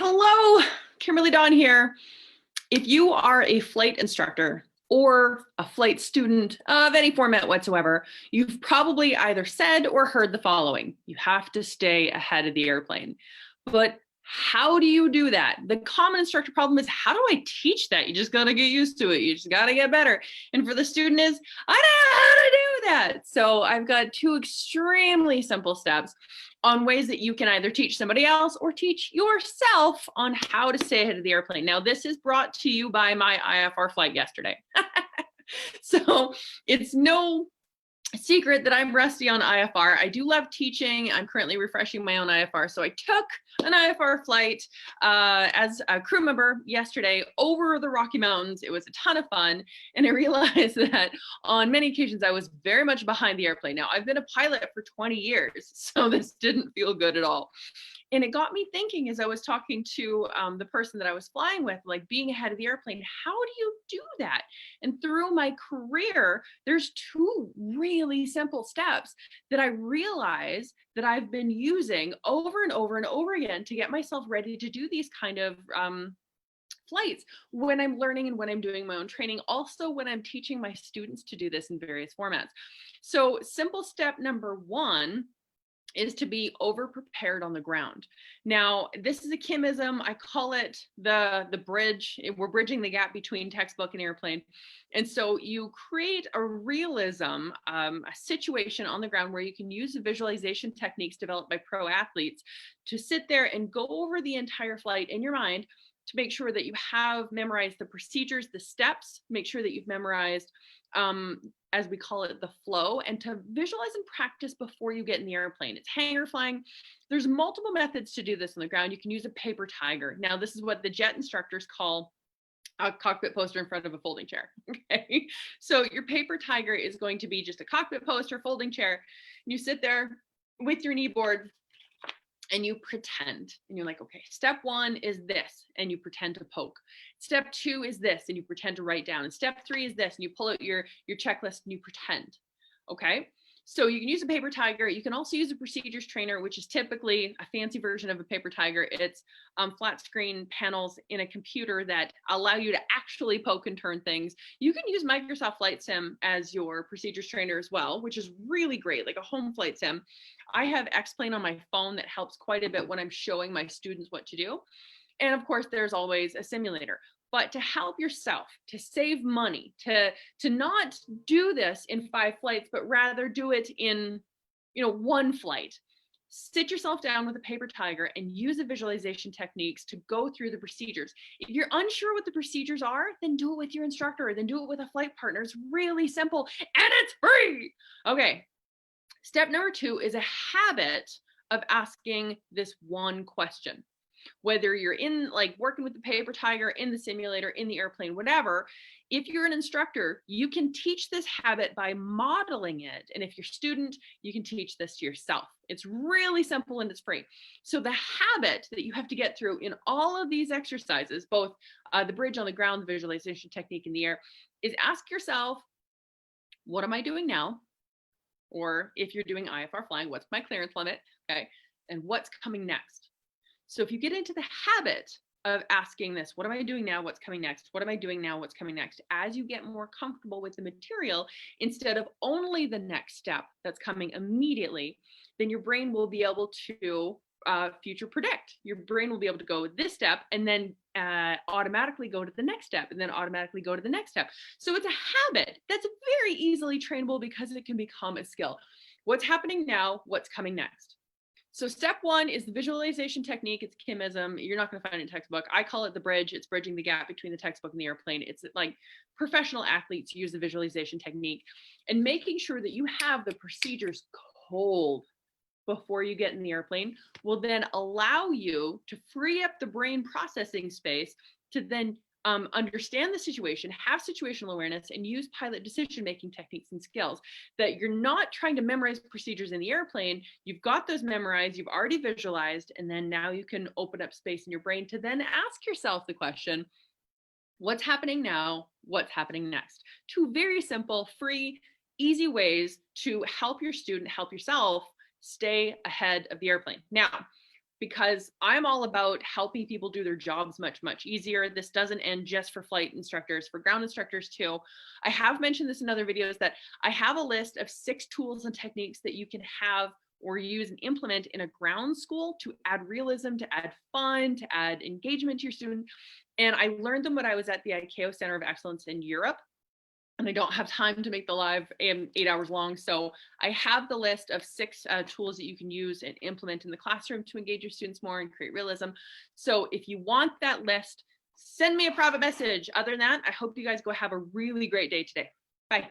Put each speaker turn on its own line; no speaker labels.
Hello, Kimberly Dawn here. If you are a flight instructor or a flight student of any format whatsoever, you've probably either said or heard the following: you have to stay ahead of the airplane. But how do you do that? The common instructor problem is, how do I teach that? You just got to get used to it. You just got to get better. And for the student is, I don't know how to do that. So I've got two extremely simple steps on ways that you can either teach somebody else or teach yourself on how to stay ahead of the airplane. Now, this is brought to you by my IFR flight yesterday. So it's no secret that I'm rusty on IFR. I do love teaching. I'm currently refreshing my own IFR. So I took an IFR flight as a crew member yesterday over the Rocky Mountains. It was a ton of fun. And I realized that on many occasions I was very much behind the airplane. Now, I've been a pilot for 20 years, so this didn't feel good at all. And it got me thinking as I was talking to the person that I was flying with, like, being ahead of the airplane, how do you do that? And through my career, there's two really simple steps that I realize that I've been using over and over and over again to get myself ready to do these kind of flights when I'm learning and when I'm doing my own training, also when I'm teaching my students to do this in various formats. So simple step number one is to be over prepared on the ground. Now, this is a Kimism. I call it the bridge. We're bridging the gap between textbook and airplane. And so you create a realism, a situation on the ground where you can use the visualization techniques developed by pro athletes to sit there and go over the entire flight in your mind to make sure that you have memorized the procedures, the steps, make sure that you've memorized as we call it, the flow, and to visualize and practice before you get in the airplane. It's hangar flying. There's multiple methods to do this on the ground. You can use a paper tiger. Now, this is what the jet instructors call a cockpit poster in front of a folding chair. Okay, so your paper tiger is going to be just a cockpit poster, folding chair. And you sit there with your knee board and you pretend, and you're like, okay, step one is this, and you pretend to poke. Step two is this, and you pretend to write down. And step three is this, and you pull out your checklist and you pretend. Okay, so you can use a paper tiger. You can also use a procedures trainer, which is typically a fancy version of a paper tiger. It's flat screen panels in a computer that allow you to actually poke and turn things. You can use Microsoft Flight Sim as your procedures trainer as well, which is really great, like a home flight sim. I have X-Plane on my phone that helps quite a bit when I'm showing my students what to do. And of course, there's always a simulator. But to help yourself, to save money, to not do this in 5 flights, but rather do it in, one flight, sit yourself down with a paper tiger and use the visualization techniques to go through the procedures. If you're unsure what the procedures are, then do it with your instructor, then do it with a flight partner. It's really simple and it's free. Okay. Step number 2 is a habit of asking this one question. Whether you're in, like, working with the paper tiger, in the simulator, in the airplane, whatever, if you're an instructor, you can teach this habit by modeling it. And if you're a student, you can teach this to yourself. It's really simple and it's free. So the habit that you have to get through in all of these exercises, both the bridge on the ground, the visualization technique in the air, is ask yourself, what am I doing now? Or if you're doing IFR flying, what's my clearance limit? Okay. And what's coming next? So if you get into the habit of asking this, what am I doing now? What's coming next? What am I doing now? What's coming next? As you get more comfortable with the material, instead of only the next step that's coming immediately, then your brain will be able to future predict. Your brain will be able to go this step and then automatically go to the next step and then automatically go to the next step. So it's a habit that's very easily trainable because it can become a skill. What's happening now? What's coming next? So step 1 is the visualization technique. It's Kimism. You're not going to find it in textbook. I call it the bridge. It's bridging the gap between the textbook and the airplane. It's like professional athletes use the visualization technique, and making sure that you have the procedures cold before you get in the airplane will then allow you to free up the brain processing space to then understand the situation, have situational awareness, and use pilot decision-making techniques and skills. That you're not trying to memorize procedures in the airplane. You've got those memorized, you've already visualized, and then now you can open up space in your brain to then ask yourself the question, what's happening now? What's happening next? 2 very simple, free, easy ways to help your student, help yourself stay ahead of the airplane. Now, because I'm all about helping people do their jobs much, much easier. This doesn't end just for flight instructors, for ground instructors too. I have mentioned this in other videos that I have a list of 6 tools and techniques that you can have or use and implement in a ground school to add realism, to add fun, to add engagement to your student. And I learned them when I was at the ICAO Center of Excellence in Europe. And I don't have time to make the live 8 hours long. So I have the list of 6 tools that you can use and implement in the classroom to engage your students more and create realism. So if you want that list, send me a private message. Other than that, I hope you guys go have a really great day today. Bye.